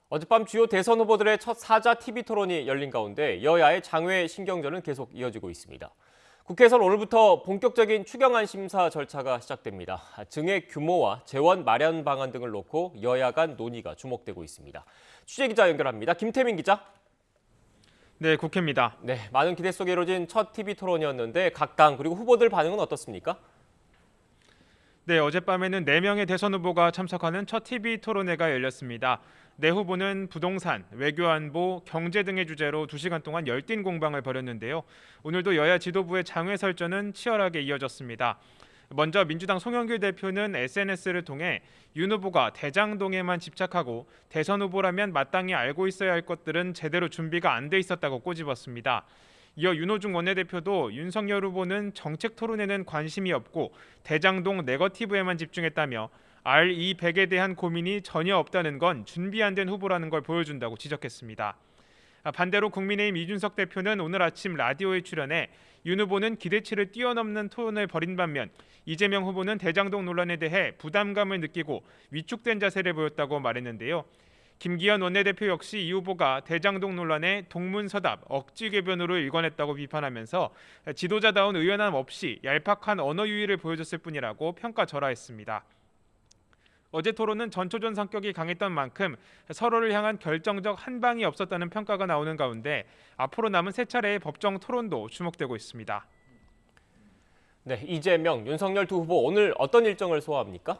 어젯밤 주요 대선 후보들의 첫 사자 TV 토론이 열린 가운데 여야의 장외 신경전은 계속 이어지고 있습니다. 국회에서는 오늘부터 본격적인 추경안 심사 절차가 시작됩니다. 증액 규모와 재원 마련 방안 등을 놓고 여야 간 논의가 주목되고 있습니다. 취재기자 연결합니다. 김태민 기자. 네, 국회입니다. 네, 많은 기대 속에 이뤄진 첫 TV 토론이었는데 각 당 그리고 후보들 반응은 어떻습니까? 네, 어젯밤에는 4명의 대선 후보가 참석하는 첫 TV 토론회가 열렸습니다. 네 후보는 부동산, 외교안보, 경제 등의 주제로 2시간 동안 열띤 공방을 벌였는데요. 오늘도 여야 지도부의 장외 설전은 치열하게 이어졌습니다. 먼저 민주당 송영길 대표는 SNS를 통해 윤 후보가 대장동에만 집착하고 대선 후보라면 마땅히 알고 있어야 할 것들은 제대로 준비가 안 돼 있었다고 꼬집었습니다. 이어 윤호중 원내대표도 윤석열 후보는 정책 토론에는 관심이 없고 대장동 네거티브에만 집중했다며 R200에 대한 고민이 전혀 없다는 건 준비 안 된 후보라는 걸 보여준다고 지적했습니다. 반대로 국민의힘 이준석 대표는 오늘 아침 라디오에 출연해 윤 후보는 기대치를 뛰어넘는 토론을 벌인 반면 이재명 후보는 대장동 논란에 대해 부담감을 느끼고 위축된 자세를 보였다고 말했는데요. 김기현 원내대표 역시 이 후보가 대장동 논란에 동문서답, 억지 궤변으로 일관했다고 비판하면서 지도자다운 의연함 없이 얄팍한 언어 유희를 보여줬을 뿐이라고 평가절하했습니다. 어제 토론은 전초전 성격이 강했던 만큼 서로를 향한 결정적 한방이 없었다는 평가가 나오는 가운데 앞으로 남은 3차례의 법정 토론도 주목되고 있습니다. 네, 이재명, 윤석열 두 후보 오늘 어떤 일정을 소화합니까?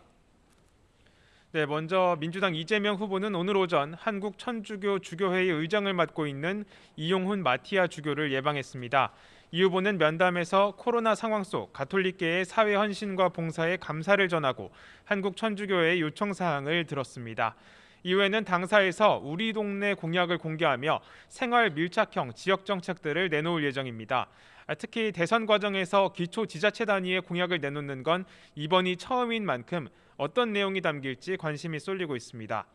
네, 먼저 민주당 이재명 후보는 오늘 오전 한국 천주교 주교회의 의장을 맡고 있는 이용훈 마티아 주교를 예방했습니다. 이 후보는 면담에서 코로나 상황 속 가톨릭계의 사회 헌신과 봉사에 감사를 전하고 한국 천주교회의 요청 사항을 들었습니다. 이후에는 당사에서 우리 동네 공약을 공개하며 생활 밀착형 지역 정책들을 내놓을 예정입니다. 특히 대선 과정에서 기초지자체 단위의 공약을 내놓는 건 이번이 처음인 만큼 어떤 내용이 담길지 관심이 쏠리고 있습니다.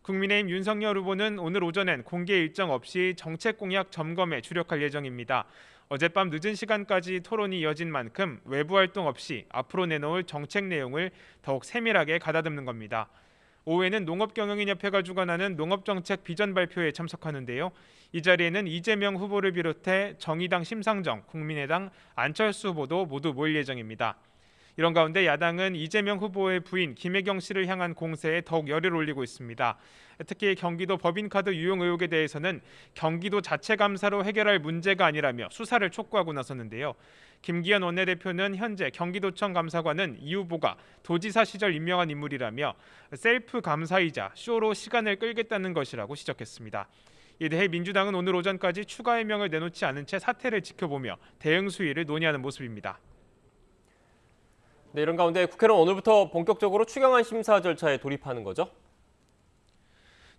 국민의힘 윤석열 후보는 오늘 오전엔 공개 일정 없이 정책 공약 점검에 주력할 예정입니다. 어젯밤 늦은 시간까지 토론이 이어진 만큼 외부 활동 없이 앞으로 내놓을 정책 내용을 더욱 세밀하게 가다듬는 겁니다. 오후에는 농업경영인협회가 주관하는 농업정책 비전 발표에 참석하는데요. 이 자리에는 이재명 후보를 비롯해 정의당 심상정, 국민의당 안철수 후보도 모두 모일 예정입니다. 이런 가운데 야당은 이재명 후보의 부인 김혜경 씨를 향한 공세에 더욱 열을 올리고 있습니다. 특히 경기도 법인카드 유용 의혹에 대해서는 경기도 자체 감사로 해결할 문제가 아니라며 수사를 촉구하고 나섰는데요. 김기현 원내대표는 현재 경기도청 감사관은 이 후보가 도지사 시절 임명한 인물이라며 셀프 감사이자 쇼로 시간을 끌겠다는 것이라고 지적했습니다. 이에 대해 민주당은 오늘 오전까지 추가 해명을 내놓지 않은 채 사태를 지켜보며 대응 수위를 논의하는 모습입니다. 네, 이런 가운데 국회는 오늘부터 본격적으로 추경안 심사 절차에 돌입하는 거죠?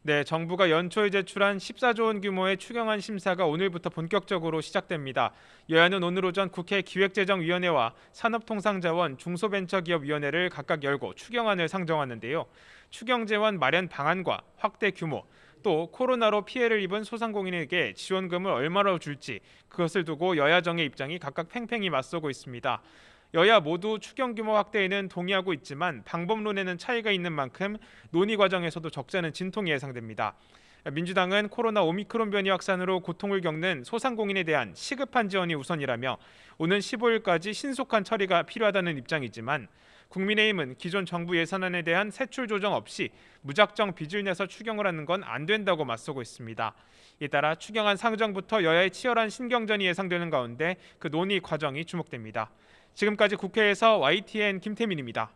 네, 정부가 연초에 제출한 14조 원 규모의 추경안 심사가 오늘부터 본격적으로 시작됩니다. 여야는 오늘 오전 국회 기획재정위원회와 산업통상자원 중소벤처기업위원회를 각각 열고 추경안을 상정하는데요. 추경재원 마련 방안과 확대 규모, 또 코로나로 피해를 입은 소상공인에게 지원금을 얼마로 줄지 그것을 두고 여야정의 입장이 각각 팽팽히 맞서고 있습니다. 여야 모두 추경 규모 확대에는 동의하고 있지만 방법론에는 차이가 있는 만큼 논의 과정에서도 적잖은 진통이 예상됩니다. 민주당은 코로나 오미크론 변이 확산으로 고통을 겪는 소상공인에 대한 시급한 지원이 우선이라며 오는 15일까지 신속한 처리가 필요하다는 입장이지만 국민의힘은 기존 정부 예산안에 대한 세출 조정 없이 무작정 빚을 내서 추경을 하는 건 안 된다고 맞서고 있습니다. 이에 따라 추경안 상정부터 여야의 치열한 신경전이 예상되는 가운데 그 논의 과정이 주목됩니다. 지금까지 국회에서 YTN 김태민입니다.